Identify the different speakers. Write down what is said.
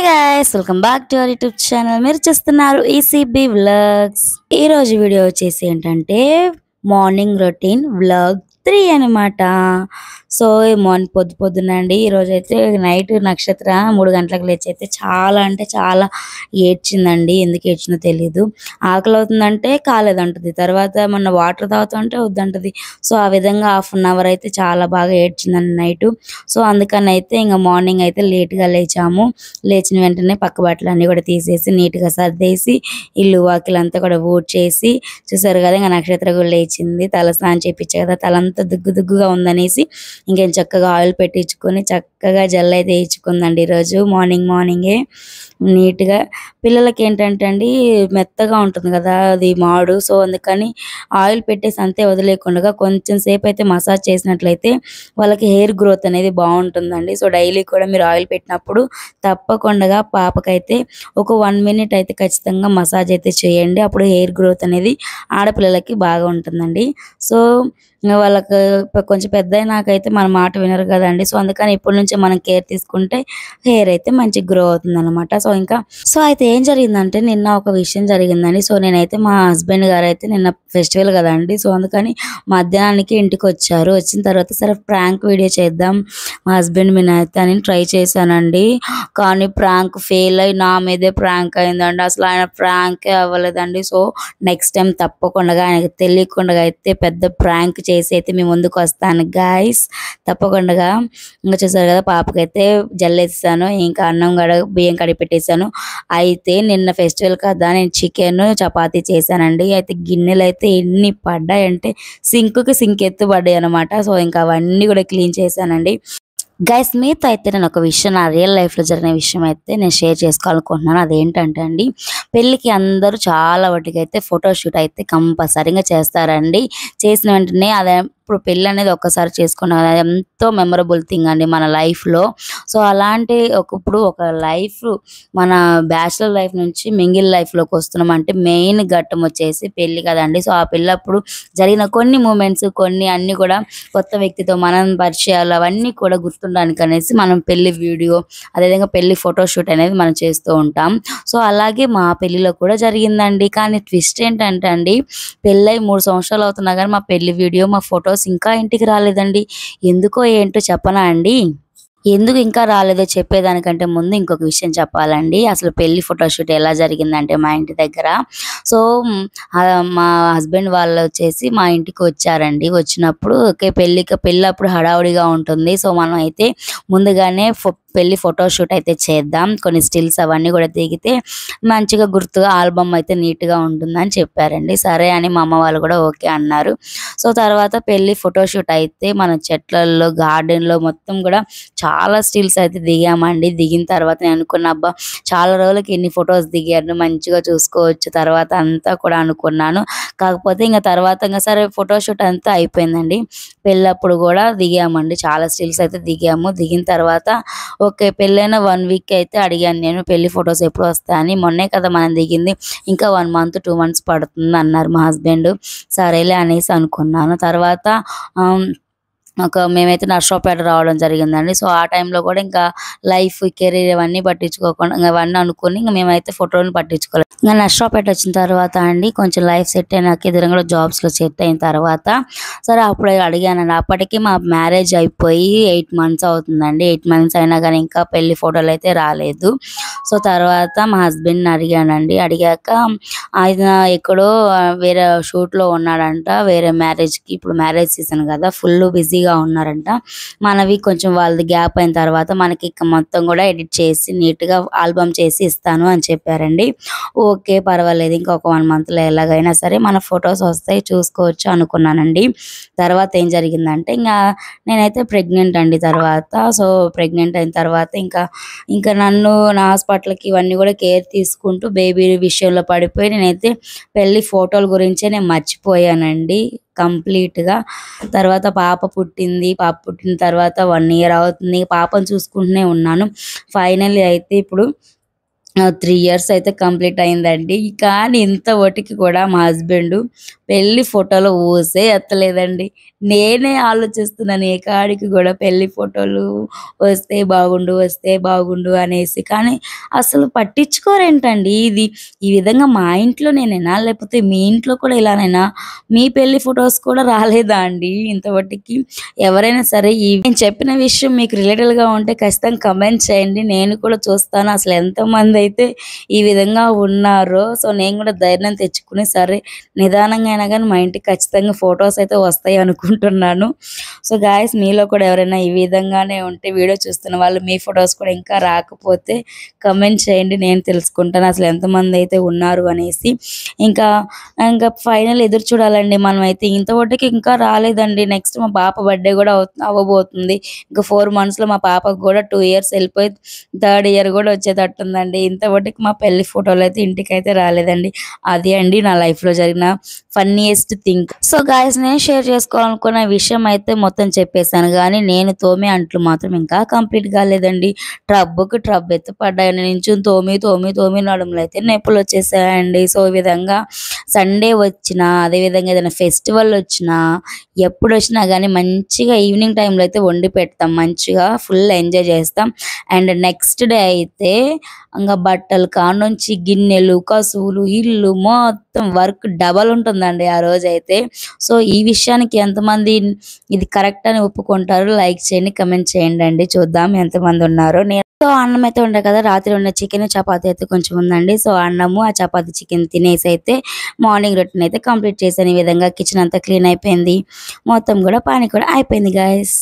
Speaker 1: Hi guys, welcome back to our YouTube channel. మీరు చూస్తున్నారు ECB vlogs. ఈ రోజు వీడియో వచ్చేసి ఏంటంటే మార్నింగ్ రొటీన్ వ్లాగ్ 3 అనమాట. సో మార్నింగ్ పొద్దునండి ఈరోజు అయితే నైట్ నక్షత్ర 3 గంటలకు లేచి అయితే చాలా అంటే చాలా ఏడ్చిందండి. ఎందుకు ఏడ్చిందో తెలీదు. ఆకలి అవుతుందంటే కాలేదంటది, తర్వాత మొన్న వాటర్ తాగుతుంటే వద్దంటది. సో ఆ విధంగా హాఫ్ అన్ అవర్ అయితే చాలా బాగా ఏడ్చిందండి నైట్. సో అందుకని అయితే ఇంకా మార్నింగ్ అయితే లేట్గా లేచాము. లేచిన వెంటనే పక్క బట్టలు అన్నీ కూడా తీసేసి నీట్గా సర్దేసి ఇల్లు వాకిలంతా కూడా ఊడ్చేసి చూసారు కదా. ఇంకా నక్షత్ర కూడా లేచింది, తల స్నానం చేయించే కదా, తలంతా దుగ్గుగా ఉందనేసి ఇంకేం చక్కగా ఆయిల్ పెట్టించుకొని చక్కగా జెల్ అయితే వేయించుకుందండి ఈరోజు మార్నింగే నీట్గా. పిల్లలకి ఏంటంటే అండి మెత్తగా ఉంటుంది కదా అది మాడు. సో అందుకని ఆయిల్ పెట్టేసి అంతే వదిలేకుండా కొంచెం సేపు అయితే మసాజ్ చేసినట్లయితే వాళ్ళకి హెయిర్ గ్రోత్ అనేది బాగుంటుందండి. సో డైలీ కూడా మీరు ఆయిల్ పెట్టినప్పుడు తప్పకుండా పాపకైతే ఒక 1 మినిట్ అయితే ఖచ్చితంగా మసాజ్ అయితే చేయండి. అప్పుడు హెయిర్ గ్రోత్ అనేది ఆడపిల్లలకి బాగా ఉంటుందండి. సో వాళ్ళకి కొంచెం పెద్ద నాకైతే మన మాట వినరు కదండి. సో అందుకని ఇప్పటి నుంచి మనం కేర్ తీసుకుంటే హెయిర్ అయితే మంచి గ్రో అవుతుంది అనమాట. సో అయితే ఏం జరిగిందంటే నిన్న ఒక విషయం జరిగిందండి. సో నేనైతే మా హస్బెండ్ గారు అయితే నిన్న ఫెస్టివల్ కదండి. సో అందుకని మధ్యాహ్నానికి ఇంటికి వచ్చారు. వచ్చిన తర్వాత సరే ప్రాంక్ వీడియో చేద్దాం మా హస్బెండ్ మీద అయితే అని ట్రై చేశానండి. కానీ ప్రాంక్ ఫెయిల్ అయ్యి నా మీదే ప్రాంక్ అయిందండి. అసలు ఆయన ప్రాంకే అవ్వలేదండి. సో నెక్స్ట్ టైం తప్పకుండా ఆయనకు తెలియకుండా అయితే పెద్ద ప్రాంక్ చేసి అయితే మేము ముందుకు వస్తాను గైస్. తప్పకుండా ఇంకా చూసారు కదా, పాపకైతే జల్లేసాను, ఇంకా అన్నం బియ్యం కడిగి పెట్టేశాను. అయితే నిన్న ఫెస్టివల్ కదా నేను చికెన్ చపాతీ చేశానండి. అయితే గిన్నెలు అయితే ఎన్ని పడ్డాయంటే సింక్ ఎత్తు పడ్డాయి అనమాట. సో ఇంకా అవన్నీ కూడా క్లీన్ చేశానండి. గైస్ మీతో అయితే నేను ఒక విషయం, నా రియల్ లైఫ్లో జరిగిన విషయం అయితే నేను షేర్ చేసుకోవాలనుకుంటున్నాను. అదేంటంటే అండి, పెళ్ళికి అందరూ చాలా వాటికి అయితే ఫోటోషూట్ అయితే కంపల్సరీగా చేస్తారండి. చేసిన వెంటనే అదే ఇప్పుడు పెళ్ళి అనేది ఒక్కసారి చేసుకున్నాం, అది ఎంతో మెమరబుల్ థింగ్ అండి మన లైఫ్లో. సో అలాంటి ఇప్పుడు ఒక లైఫ్ మన బ్యాచిలర్ లైఫ్ నుంచి మింగిల్ లైఫ్లోకి వస్తున్నాం అంటే మెయిన్ ఘట్టం వచ్చేసి పెళ్ళి కదండి. సో ఆ పెళ్ళప్పుడు జరిగిన కొన్ని మూమెంట్స్ కొన్ని అన్నీ కూడా కొత్త వ్యక్తితో మనం పరిచయాలు అవన్నీ కూడా గుర్తుండడానికి అనేసి మనం పెళ్లి వీడియో అదేవిధంగా పెళ్లి ఫోటోషూట్ అనేది మనం చేస్తూ ఉంటాం. సో అలాగే మా పెళ్లిలో కూడా జరిగిందండి. కానీ ట్విస్ట్ ఏంటంటే అండి, పెళ్ళై 3 సంవత్సరాలు అవుతున్నా కానీ మా పెళ్లి వీడియో మా ఫోటోస్ ఇంకా ఇంటికి రాలేదండి. ఎందుకో ఏంటో చెప్పనా అండి. ఎందుకు ఇంకా రాలేదో చెప్పేదానికంటే ముందు ఇంకొక విషయం చెప్పాలండి. అసలు పెళ్లి ఫోటోషూట్ ఎలా జరిగిందంటే మా ఇంటి దగ్గర. సో మా హస్బెండ్ వాళ్ళు వచ్చేసి మా ఇంటికి వచ్చారండి. వచ్చినప్పుడు ఓకే పెళ్ళప్పుడు హడావుడిగా ఉంటుంది. సో మనం అయితే ముందుగానే పెళ్లి ఫోటోషూట్ అయితే చేద్దాం, కొన్ని స్టిల్స్ అవన్నీ కూడా దిగితే మంచిగా గుర్తుగా ఆల్బమ్ అయితే నీట్గా ఉంటుందని చెప్పారండి. సరే అని మా అమ్మ వాళ్ళు కూడా ఓకే అన్నారు. సో తర్వాత పెళ్లి ఫోటోషూట్ అయితే మన చెట్లలో గార్డెన్లో మొత్తం కూడా చాలా స్టిల్స్ అయితే దిగామండి. దిగిన తర్వాత నేను అనుకున్నా, అబ్బా చాలా రోజులకి ఎన్ని ఫొటోస్ దిగాను, మంచిగా చూసుకోవచ్చు తర్వాత అంతా కూడా అనుకున్నాను. కాకపోతే ఇంకా తర్వాత ఇంకా సరే ఫోటోషూట్ అంతా అయిపోయిందండి. పెళ్ళప్పుడు కూడా దిగామండి, చాలా స్టిల్స్ అయితే దిగాము. దిగిన తర్వాత ఓకే పెళ్ళైన 1 వీక్ అయితే అడిగాను నేను పెళ్లి ఫొటోస్ ఎప్పుడు వస్తాయని. మొన్నే కదా మనం దిగింది, ఇంకా 1 మంత్ 2 మంత్స్ పడుతుంది అన్నారు మా హస్బెండ్. సరేలే అనేసి అనుకున్నాను. తర్వాత మేమైతే నర్సరావుపేట రావడం జరిగిందండి. సో ఆ టైంలో కూడా ఇంకా లైఫ్ కెరీర్ ఇవన్నీ పట్టించుకోకుండా ఇంకా అవన్నీ అనుకుని ఇంకా మేమైతే ఫోటోలను పట్టించుకోలేదు. ఇంకా నర్సరావుపేట వచ్చిన తర్వాత అండి కొంచెం లైఫ్ సెట్ అయినాక ఎదురుగా జాబ్స్లో సెట్ అయిన తర్వాత సరే అప్పుడు అడిగానండి. అప్పటికి మా మ్యారేజ్ అయిపోయి 8 మంత్స్ అవుతుందండి. 8 మంత్స్ అయినా కానీ ఇంకా పెళ్లి ఫోటోలు అయితే రాలేదు. సో తర్వాత మా హస్బెండ్ని అడిగానండి. అడిగాక ఆయన ఎక్కడో వేరే షూట్లో ఉన్నాడంట, వేరే మ్యారేజ్కి. ఇప్పుడు మ్యారేజ్ సీజన్ కదా, ఫుల్ బిజీగా ఉన్నారంట. మనవి కొంచెం వాళ్ళది గ్యాప్ అయిన తర్వాత మనకి మొత్తం కూడా ఎడిట్ చేసి నీట్గా ఆల్బమ్ చేసి ఇస్తాను అని చెప్పారండి. ఓకే పర్వాలేదు, ఇంకా ఒక 1 మంత్లో ఎలాగైనా సరే మన ఫొటోస్ వస్తాయి చూసుకోవచ్చు అనుకున్నానండి. తర్వాత ఏం జరిగిందంటే నేనైతే ప్రెగ్నెంట్ అండి. తర్వాత సో ప్రెగ్నెంట్ అయిన తర్వాత ఇంకా నన్ను నా హాస్పిటల్కి ఇవన్నీ కూడా కేర్ తీసుకుంటూ బేబీ విషయంలో పడిపోయి నేనైతే పెళ్లి ఫోటోల గురించే నేను మర్చిపోయానండి కంప్లీట్గా. తర్వాత పాప పుట్టిన తర్వాత 1 ఇయర్ అవుతుంది. పాపను చూసుకుంటూనే ఉన్నాను. ఫైనల్లీ అయితే ఇప్పుడు 3 ఇయర్స్ అయితే కంప్లీట్ అయిందండి. కానీ ఇంత వాటికి కూడా మా హస్బెండ్ పెళ్లి ఫోటోలో ఊసే ఎత్తలేదండి. నేనే ఆలోచిస్తున్నాను ఏ కాడికి గూడా పెళ్లి ఫోటోలు వస్తే బాగుండు అనేసి. కానీ అసలు పట్టించుకోరేంటండి ఇది? ఈ విధంగా మా ఇంట్లో నేనేనా? లేకపోతే మీ ఇంట్లో కూడా ఇలానేనా? మీ పెళ్లి ఫోటోస్ కూడా రాలేదా అండి ఇంతవట్టికి? ఎవరైనా సరే నేను చెప్పిన విషయం మీకు రిలేటెడ్‌గా ఉంటే ఖచ్చితంగా కమెంట్ చేయండి. నేను కూడా చూస్తాను అసలు ఎంతమందైతే ఈ విధంగా ఉన్నారో. సో, నేను కూడా ధైర్యం తెచ్చుకొని సరే నిదానంగా అయినా గానీ మా ఇంటికి ఖచ్చితంగా ఫోటోస్ అయితే వస్తాయి అనుకుంటున్నాను. సో, గాయ్స్ మీలో కూడా ఎవరైనా ఈ విధంగానే ఉంటే వీడియో చూస్తున్న వాళ్ళు మీ ఫోటోస్ కూడా ఇంకా రాకపోతే కమెంట్ చేయండి. నేను తెలుసుకుంటాను అసలు ఎంతమందైతే ఉన్నారు అనేసి. ఇంకా ఇంకా ఫైనల్ ఎదురు చూడాలండి మనమైతే. ఇంతవరకు ఇంకా రాలేదండి. నెక్స్ట్ మా పాప బర్త్‌డే గూడా అవ్వబోతుంది. ఇంకా 4 మంత్స్‌లో మా పాపకు గూడా 2 ఇయర్స్ ఎళ్ళిపోయి థర్డ్ ఇయర్ గూడా వచ్చేటట్టుందండి. ఇంతవరకు మా పెళ్లి ఫోటోలయితే ఇంటికైతే రాలేదండి. అది అండి నా లైఫ్‌లో జరిగిన ఫన్నీయెస్ట్ థింగ్. సో, గాయ్స్ నేను షేర్ చేసుకోవాలనుకున్న విషయం అయితే మొత్తం చెప్పేసాను గానీ, నేను తోమే అంట్లు మాత్రం ఇంకా కంప్లీట్ కాలేదండి. ట్రబ్బుకి ట్రబ్ ఎత్తి పడ్డాయండి. నించొని తోమి నడుములో అయితే నొప్పులొచ్చేసాయండి. సో, ఈ విధంగా సండే వచ్చినా, అదేవిధంగా ఏదైనా ఫెస్టివల్ వచ్చినా, ఎప్పుడొచ్చినా గానీ మంచిగా ఈవినింగ్ టైంలో అయితే వండి పెడతాం. మంచిగా ఫుల్ ఎంజాయ్ చేస్తాం. అండ్ నెక్స్ట్ డే అయితే ఇంగ బట్టలు కాడ్నుంచి గిన్నెలు, కసువులు, ఇల్లు మొత్తం వర్క్ డబల్ ఉంటుందండి ఆ రోజైతే. సో, ఈ విషయానికి ఎంతమంది ఇది కరెక్ట్ అని ఒప్పుకుంటారో లైక్ చేయండి, కమెంట్ చేయండండి. చూద్దాం ఎంతమందున్నారో. సో, అన్నం అయితే ఉండే కదా! రాత్రి వండిన చికెను, చపాతీ అయితే కొంచెం ఉందండి. సో, అన్నము, ఆ చపాతీ, చికెన్ తినేసైతే మార్నింగ్ రొటీన్ అయితే కంప్లీట్ చేశాను. ఈ విధంగా కిచెన్ అంతా క్లీన్ అయిపోయింది. మొత్తం గూడా పని కూడా అయిపోయింది గైస్.